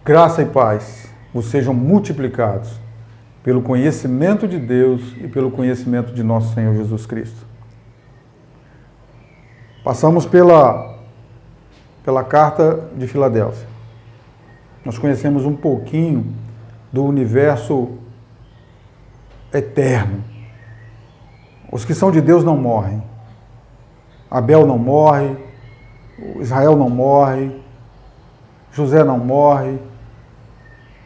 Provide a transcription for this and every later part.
Graça e paz vos sejam multiplicados pelo conhecimento de Deus e pelo conhecimento de nosso Senhor Jesus Cristo. Passamos pela carta de Filadélfia. Nós conhecemos um pouquinho do universo eterno. Os que são de Deus não morrem. Abel não morre, Israel não morre, José não morre.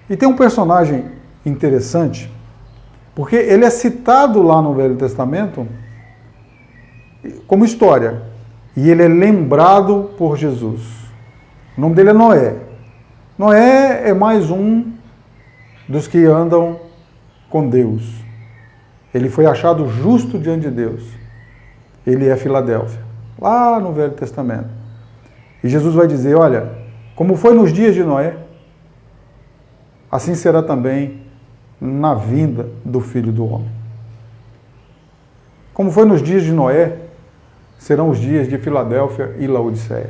E tem um personagem interessante, porque ele é citado lá no Velho Testamento como história, e ele é lembrado por Jesus. O nome dele é Noé. Noé é mais um dos que andam com Deus. Ele foi achado justo diante de Deus. Ele é Filadélfia, lá no Velho Testamento. E Jesus vai dizer, olha, como foi nos dias de Noé, assim será também na vinda do Filho do Homem. Como foi nos dias de Noé, serão os dias de Filadélfia e Laodiceia.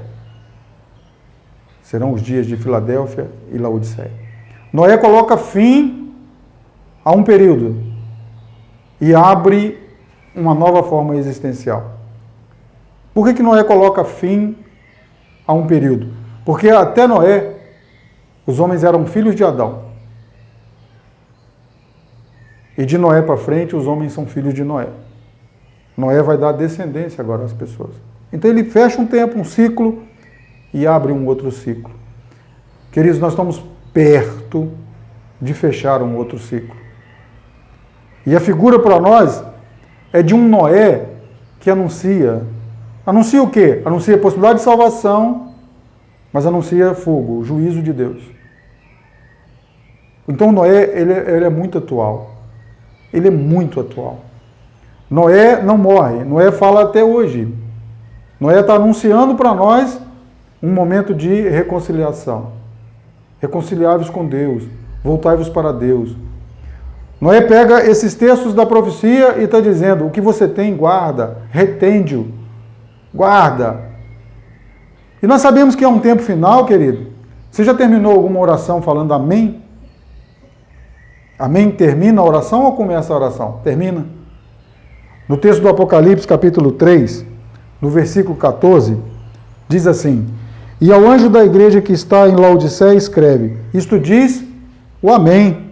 Serão os dias de Filadélfia e Laodiceia. Noé coloca fim a um período e abre uma nova forma existencial. Por que Noé coloca fim a um período? Porque até Noé, os homens eram filhos de Adão. E de Noé para frente, os homens são filhos de Noé. Noé vai dar descendência agora às pessoas. Então ele fecha um tempo, um ciclo, e abre um outro ciclo. Queridos, nós estamos perto de fechar um outro ciclo. E a figura para nós é de um Noé que anuncia. Anuncia o quê? Anuncia a possibilidade de salvação, mas anuncia fogo, o juízo de Deus. Então Noé, ele é muito atual. Ele é muito atual. Noé não morre, Noé fala até hoje. Noé está anunciando para nós um momento de reconciliação. Reconciliai-vos com Deus, voltai-vos para Deus. Noé pega esses textos da profecia e está dizendo, o que você tem, guarda, retende-o, guarda. E nós sabemos que é um tempo final, querido. Você já terminou alguma oração falando amém? Amém termina a oração ou começa a oração? Termina. No texto do Apocalipse, capítulo 3, no versículo 14, diz assim, e ao anjo da igreja que está em Laodiceia escreve, isto diz o amém.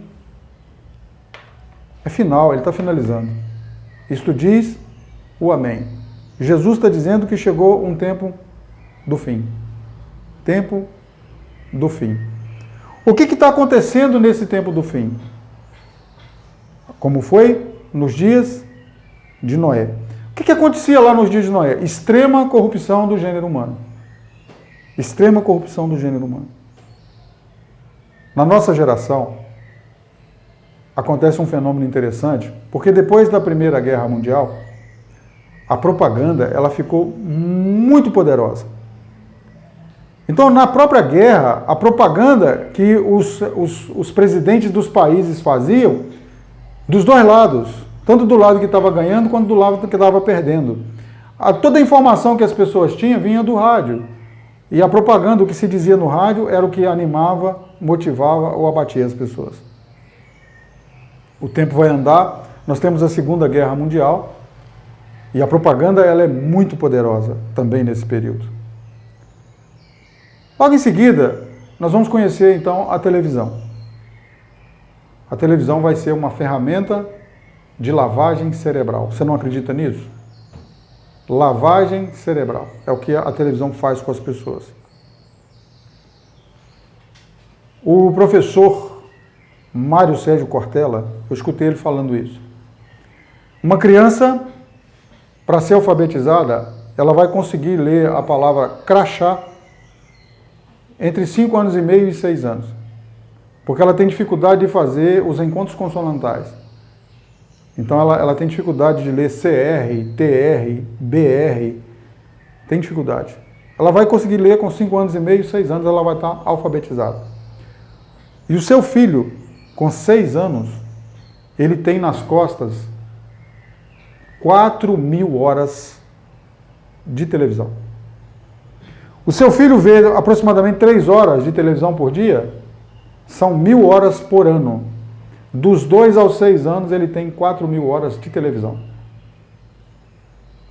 É final, ele está finalizando. Isto diz o amém. Jesus está dizendo que chegou um tempo do fim. Tempo do fim. O que está acontecendo nesse tempo do fim? Como foi nos dias de Noé. O que acontecia lá nos dias de Noé? Extrema corrupção do gênero humano. Extrema corrupção do gênero humano. Na nossa geração, acontece um fenômeno interessante, porque depois da Primeira Guerra Mundial, a propaganda ela ficou muito poderosa. Então, na própria guerra, a propaganda que os presidentes dos países faziam, dos dois lados, tanto do lado que estava ganhando, quanto do lado que estava perdendo. Toda a informação que as pessoas tinham vinha do rádio. E a propaganda, o que se dizia no rádio, era o que animava, motivava ou abatia as pessoas. O tempo vai andar, nós temos a Segunda Guerra Mundial, e a propaganda ela é muito poderosa também nesse período. Logo em seguida, nós vamos conhecer então a televisão. A televisão vai ser uma ferramenta de lavagem cerebral. Você não acredita nisso? Lavagem cerebral. É o que a televisão faz com as pessoas. O professor Mário Sérgio Cortella, eu escutei ele falando isso. Uma criança, para ser alfabetizada, ela vai conseguir ler a palavra crachá entre 5 anos e meio e 6 anos. Porque ela tem dificuldade de fazer os encontros consonantais. Então ela tem dificuldade de ler CR, TR, BR, tem dificuldade. Ela vai conseguir ler com 5 anos e meio, 6 anos, ela vai estar alfabetizada. E o seu filho, com 6 anos, ele tem nas costas 4.000 horas de televisão. O seu filho vê aproximadamente 3 horas de televisão por dia, São 1.000 horas por ano. Dos 2 aos 6 anos, ele tem 4.000 horas de televisão.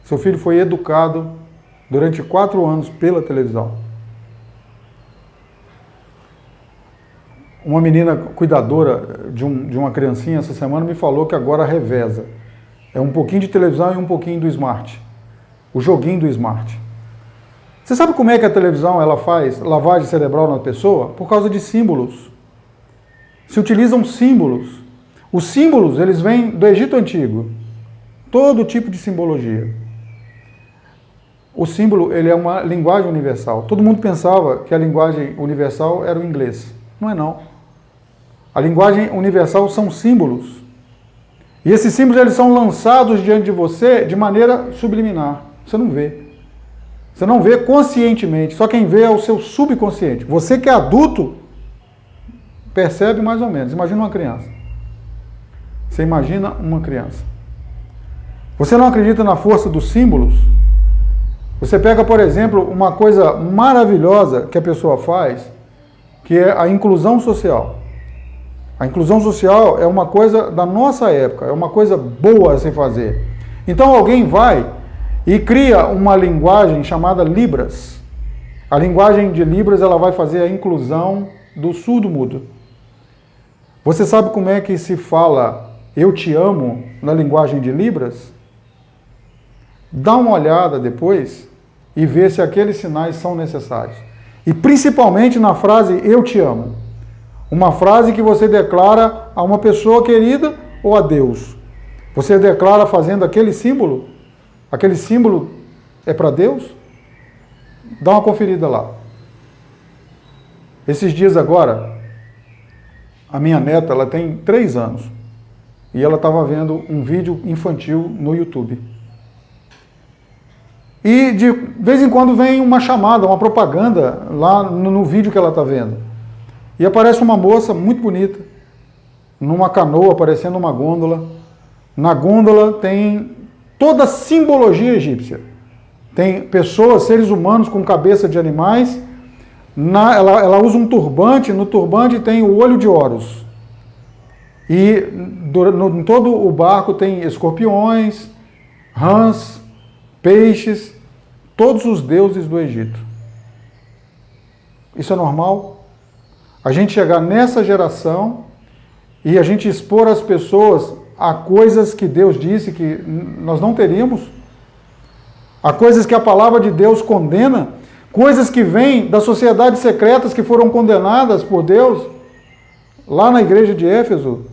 Seu filho foi educado durante 4 anos pela televisão. Uma menina cuidadora de uma criancinha essa semana me falou que agora reveza. É um pouquinho de televisão e um pouquinho do smart. O joguinho do smart. Você sabe como é que a televisão ela faz lavagem cerebral na pessoa? Por causa de símbolos. Se utilizam símbolos. Os símbolos, eles vêm do Egito Antigo. Todo tipo de simbologia. O símbolo, ele é uma linguagem universal. Todo mundo pensava que a linguagem universal era o inglês. Não é não. A linguagem universal são símbolos. E esses símbolos, eles são lançados diante de você de maneira subliminar. Você não vê. Você não vê conscientemente. Só quem vê é o seu subconsciente. Você que é adulto, percebe mais ou menos. Imagina uma criança. Você imagina uma criança. Você não acredita na força dos símbolos? Você pega, por exemplo, uma coisa maravilhosa que a pessoa faz, que é a inclusão social. A inclusão social é uma coisa da nossa época, é uma coisa boa a se fazer. Então alguém vai e cria uma linguagem chamada Libras. A linguagem de Libras ela vai fazer a inclusão do surdo-mudo. Você sabe como é que se fala "eu te amo" na linguagem de Libras? Dá uma olhada depois e vê se aqueles sinais são necessários. E principalmente na frase "eu te amo". Uma frase que você declara a uma pessoa querida ou a Deus. Você declara fazendo aquele símbolo? Aquele símbolo é para Deus? Dá uma conferida lá. Esses dias agora, a minha neta, ela tem 3 anos. E ela estava vendo um vídeo infantil no YouTube. E de vez em quando vem uma chamada, uma propaganda lá no vídeo que ela está vendo. E aparece uma moça muito bonita, numa canoa, parecendo uma gôndola. Na gôndola tem toda a simbologia egípcia. Tem pessoas, seres humanos com cabeça de animais. Ela usa um turbante, no turbante tem o olho de Horus. E em todo o barco tem escorpiões, rãs, peixes, todos os deuses do Egito. Isso é normal? A gente chegar nessa geração e a gente expor as pessoas a coisas que Deus disse que nós não teríamos, a coisas que a palavra de Deus condena, coisas que vêm das sociedades secretas que foram condenadas por Deus, lá na igreja de Éfeso.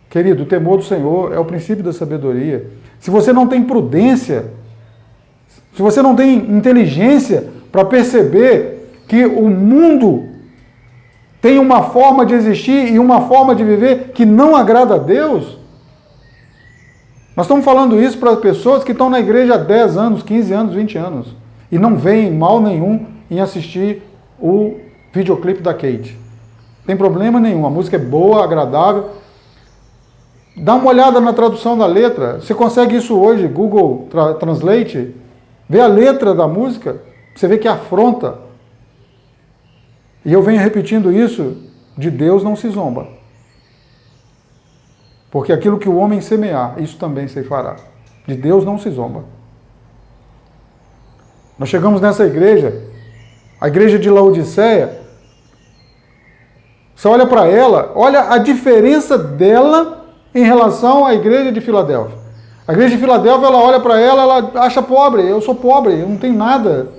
Querido, o temor do Senhor é o princípio da sabedoria. Se você não tem prudência, se você não tem inteligência para perceber que o mundo tem uma forma de existir e uma forma de viver que não agrada a Deus, nós estamos falando isso para pessoas que estão na igreja há 10 anos, 15 anos, 20 anos e não veem mal nenhum em assistir o videoclipe da Kate. Não tem problema nenhum, a música é boa, agradável. Dá uma olhada na tradução da letra. Você consegue isso hoje, Google Translate, vê a letra da música, você vê que afronta. E eu venho repetindo isso, de Deus não se zomba. Porque aquilo que o homem semear, isso também se fará. De Deus não se zomba. Nós chegamos nessa igreja, a igreja de Laodiceia, você olha para ela, olha a diferença dela em relação à igreja de Filadélfia. A igreja de Filadélfia, ela olha para ela, ela acha pobre, eu sou pobre, eu não tenho nada.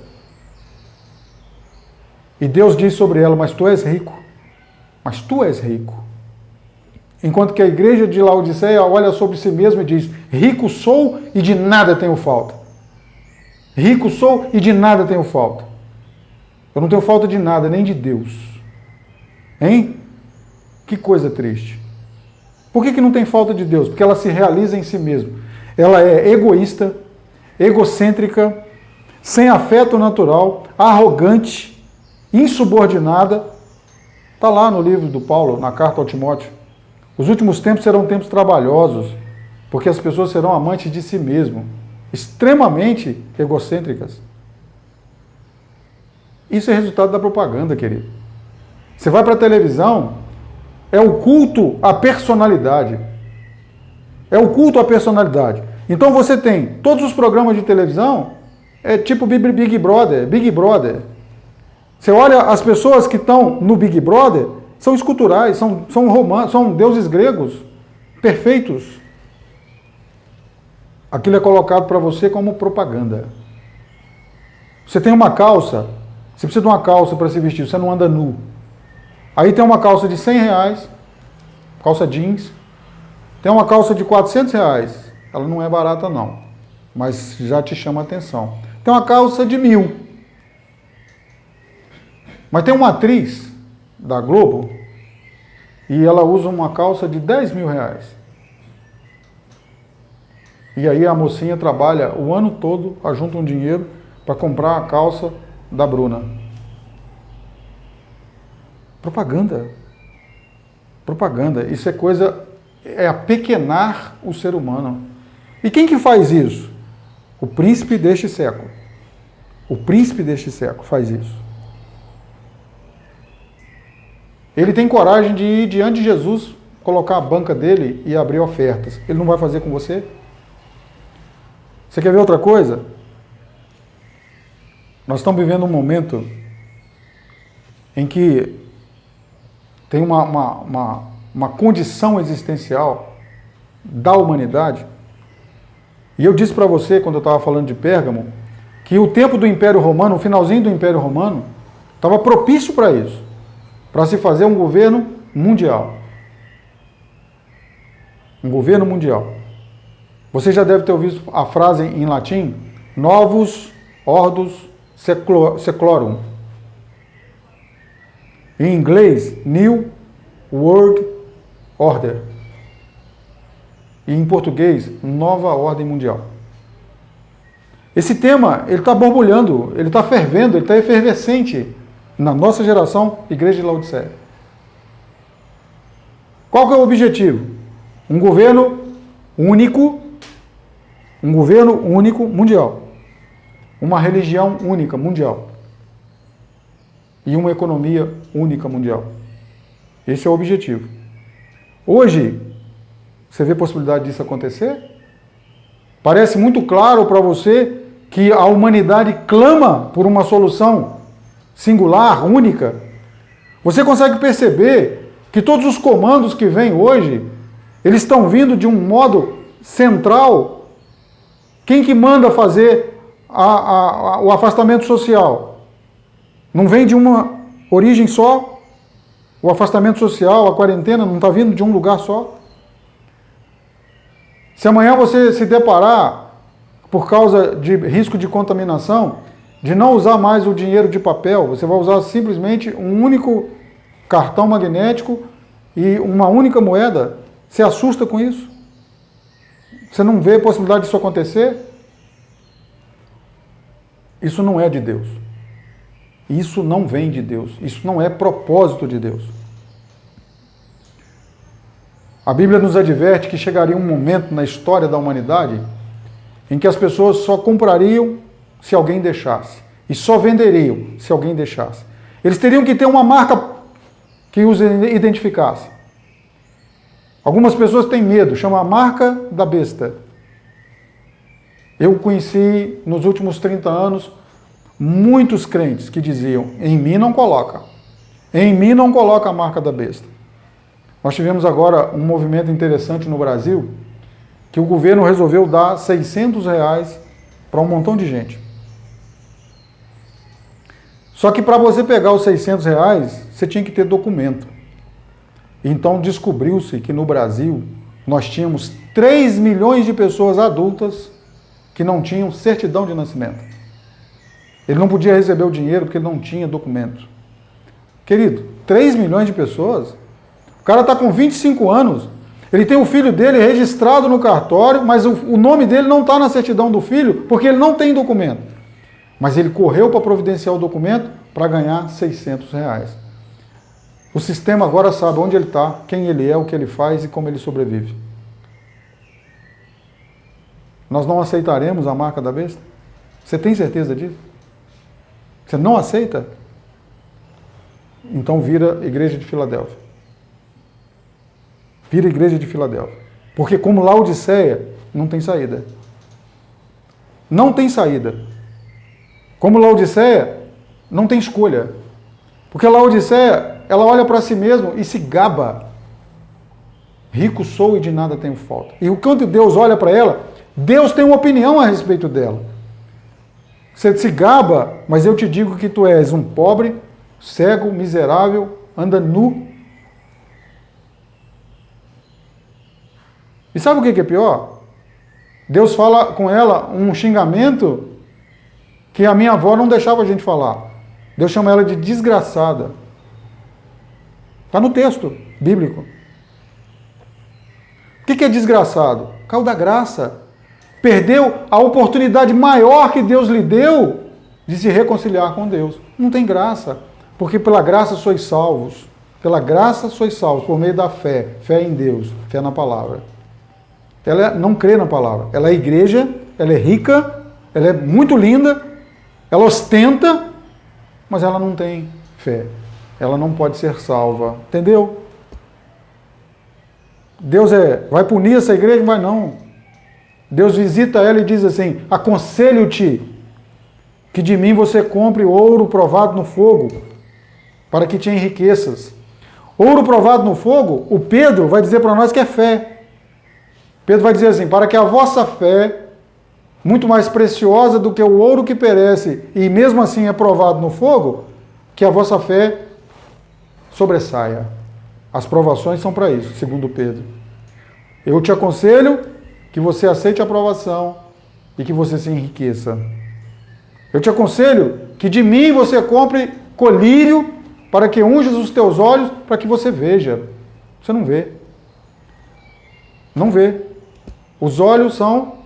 E Deus diz sobre ela, mas tu és rico. Mas tu és rico. Enquanto que a igreja de Laodiceia olha sobre si mesma e diz, rico sou e de nada tenho falta. Rico sou e de nada tenho falta. Eu não tenho falta de nada, nem de Deus. Hein? Que coisa triste. Por que não tem falta de Deus? Porque ela se realiza em si mesma. Ela é egoísta, egocêntrica, sem afeto natural, arrogante, insubordinada. Está lá no livro do Paulo, na carta ao Timóteo. Os últimos tempos serão tempos trabalhosos, porque as pessoas serão amantes de si mesmo, extremamente egocêntricas. Isso é resultado da propaganda, querido. Você vai para a televisão, é o culto à personalidade. É o culto à personalidade. Então você tem todos os programas de televisão, é tipo Big Brother, Big Brother. Você olha as pessoas que estão no Big Brother, são esculturais, são deuses gregos, perfeitos. Aquilo é colocado para você como propaganda. Você tem uma calça, você precisa de uma calça para se vestir, você não anda nu. Aí tem uma calça de R$100, calça jeans. Tem uma calça de R$400, ela não é barata não, mas já te chama a atenção. Tem uma calça de 1.000. Mas tem uma atriz da Globo e ela usa uma calça de R$10.000. E aí a mocinha trabalha o ano todo, ajunta um dinheiro para comprar a calça da Bruna. Propaganda. Propaganda. Isso é coisa, é apequenar o ser humano. E quem que faz isso? O príncipe deste século. O príncipe deste século faz isso. Ele tem coragem de ir diante de Jesus, colocar a banca dele e abrir ofertas. Ele não vai fazer com você? Você quer ver outra coisa? Nós estamos vivendo um momento em que tem uma condição existencial da humanidade. E eu disse para você, quando eu estava falando de Pérgamo, que o tempo do Império Romano, o finalzinho do Império Romano, estava propício para isso, para se fazer um governo mundial. Um governo mundial. Você já deve ter ouvido a frase em latim, novus ordus seclorum. Em inglês, New World Order. E em português, Nova Ordem Mundial. Esse tema, ele está borbulhando, ele está fervendo, ele está efervescente na nossa geração, Igreja de Laodiceia. Qual que é o objetivo? Um governo único mundial. Uma religião única mundial. E uma economia única mundial. Esse é o objetivo. Hoje, você vê possibilidade disso acontecer? Parece muito claro para você que a humanidade clama por uma solução singular, única. Você consegue perceber que todos os comandos que vêm hoje, eles estão vindo de um modo central. Quem que manda fazer o afastamento social? Não vem de uma origem só? O afastamento social, a quarentena, não está vindo de um lugar só? Se amanhã você se deparar, por causa de risco de contaminação, de não usar mais o dinheiro de papel, você vai usar simplesmente um único cartão magnético e uma única moeda, você assusta com isso? Você não vê a possibilidade disso acontecer? Isso não é de Deus. Isso não vem de Deus. Isso não é propósito de Deus. A Bíblia nos adverte que chegaria um momento na história da humanidade em que as pessoas só comprariam se alguém deixasse. E só venderiam se alguém deixasse. Eles teriam que ter uma marca que os identificasse. Algumas pessoas têm medo, chama a marca da besta. Eu conheci nos últimos 30 anos muitos crentes que diziam, em mim não coloca. Em mim não coloca a marca da besta. Nós tivemos agora um movimento interessante no Brasil, que o governo resolveu dar R$600 para um montão de gente. Só que para você pegar os R$600, você tinha que ter documento. Então descobriu-se que no Brasil nós tínhamos 3 milhões de pessoas adultas que não tinham certidão de nascimento. Ele não podia receber o dinheiro porque ele não tinha documento. Querido, 3 milhões de pessoas? O cara está com 25 anos, ele tem o filho dele registrado no cartório, mas o nome dele não está na certidão do filho porque ele não tem documento. Mas ele correu para providenciar o documento para ganhar R$600. O sistema agora sabe onde ele está, quem ele é, o que ele faz e como ele sobrevive. Nós não aceitaremos a marca da besta? Você tem certeza disso? Você não aceita? Então vira Igreja de Filadélfia. Vira Igreja de Filadélfia. Porque como Laodiceia, não tem saída. Não tem saída. Como Laodiceia, não tem escolha. Porque Laodiceia, ela olha para si mesma e se gaba. Rico sou e de nada tenho falta. E enquanto Deus olha para ela, Deus tem uma opinião a respeito dela. Você se gaba, mas eu te digo que tu és um pobre, cego, miserável, anda nu. E sabe o que é pior? Deus fala com ela um xingamento que a minha avó não deixava a gente falar. Deus chama ela de desgraçada. Está no texto bíblico. O que é desgraçado? Caiu da graça. Perdeu a oportunidade maior que Deus lhe deu de se reconciliar com Deus. Não tem graça, porque pela graça sois salvos. Pela graça sois salvos, por meio da fé. Fé em Deus, fé na palavra. Ela não crê na palavra. Ela é igreja, ela é rica, ela é muito linda, ela ostenta, mas ela não tem fé. Ela não pode ser salva. Entendeu? Deus vai punir essa igreja? Vai não. Deus visita ela e diz assim: aconselho-te que de mim você compre ouro provado no fogo, para que te enriqueças. Ouro provado no fogo, o Pedro vai dizer para nós que é fé. Pedro vai dizer assim: para que a vossa fé, muito mais preciosa do que o ouro que perece, e mesmo assim é provado no fogo, que a vossa fé sobressaia. As provações são para isso, segundo Pedro. Eu te aconselho que você aceite a provação e que você se enriqueça. Eu te aconselho que de mim você compre colírio para que unjas os teus olhos, para que você veja. Você não vê. Não vê. Os olhos são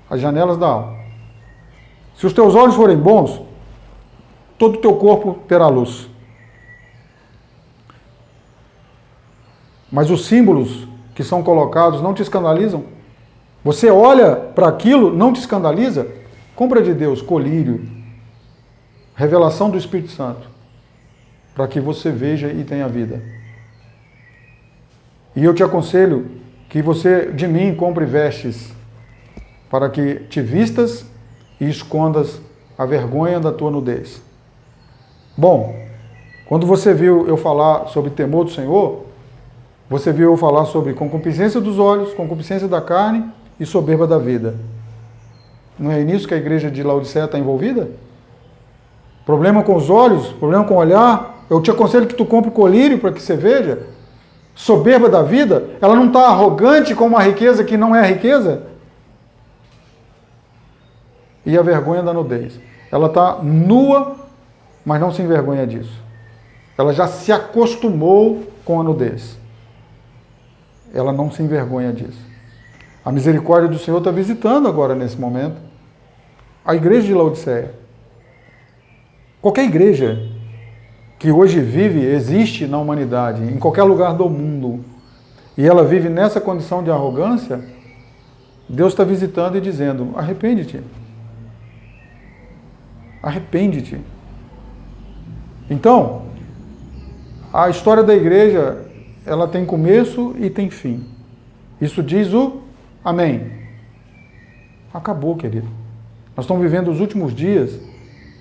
as janelas da alma. Se os teus olhos forem bons, todo o teu corpo terá luz. Mas os símbolos que são colocados não te escandalizam? Você olha para aquilo, não te escandaliza? Compra de Deus colírio, revelação do Espírito Santo, para que você veja e tenha vida. E eu te aconselho que você de mim compre vestes, para que te vistas e escondas a vergonha da tua nudez. Bom, quando você viu eu falar sobre temor do Senhor, você viu eu falar sobre concupiscência dos olhos, concupiscência da carne e soberba da vida. Não é nisso que a igreja de Laodiceia está envolvida? Problema com os olhos, problema com o olhar. Eu te aconselho que tu compre colírio para que você veja. Soberba da vida, ela não está arrogante com uma riqueza que não é riqueza? E a vergonha da nudez. Ela está nua, mas não se envergonha disso. Ela já se acostumou com a nudez. Ela não se envergonha disso. A misericórdia do Senhor está visitando agora, nesse momento, a igreja de Laodiceia. Qualquer igreja que hoje vive, existe na humanidade, em qualquer lugar do mundo, e ela vive nessa condição de arrogância, Deus está visitando e dizendo: arrepende-te. Arrepende-te. Então, a história da igreja, ela tem começo e tem fim. Isso diz o amém. Acabou, querido. Nós estamos vivendo os últimos dias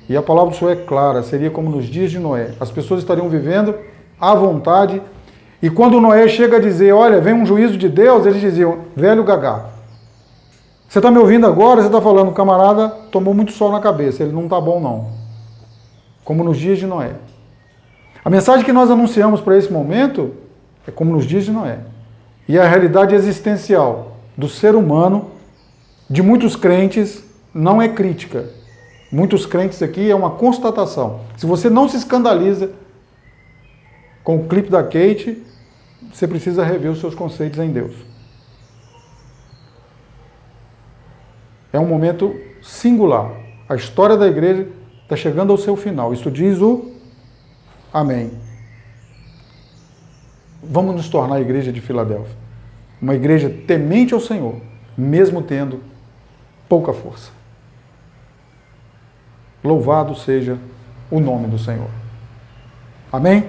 e a palavra do Senhor é clara. Seria como nos dias de Noé. As pessoas estariam vivendo à vontade e quando Noé chega a dizer: olha, vem um juízo de Deus, eles diziam: velho gagá. Você está me ouvindo agora? Você está falando: o camarada tomou muito sol na cabeça, ele não está bom não. Como nos dias de Noé. A mensagem que nós anunciamos para esse momento é como nos dias de Noé. E a realidade existencial do ser humano, de muitos crentes, não é crítica. Muitos crentes aqui é uma constatação. Se você não se escandaliza com o clipe da Kate, você precisa rever os seus conceitos em Deus. É um momento singular. A história da igreja está chegando ao seu final. Isso diz o amém. Vamos nos tornar a igreja de Filadélfia. Uma igreja temente ao Senhor, mesmo tendo pouca força. Louvado seja o nome do Senhor. Amém?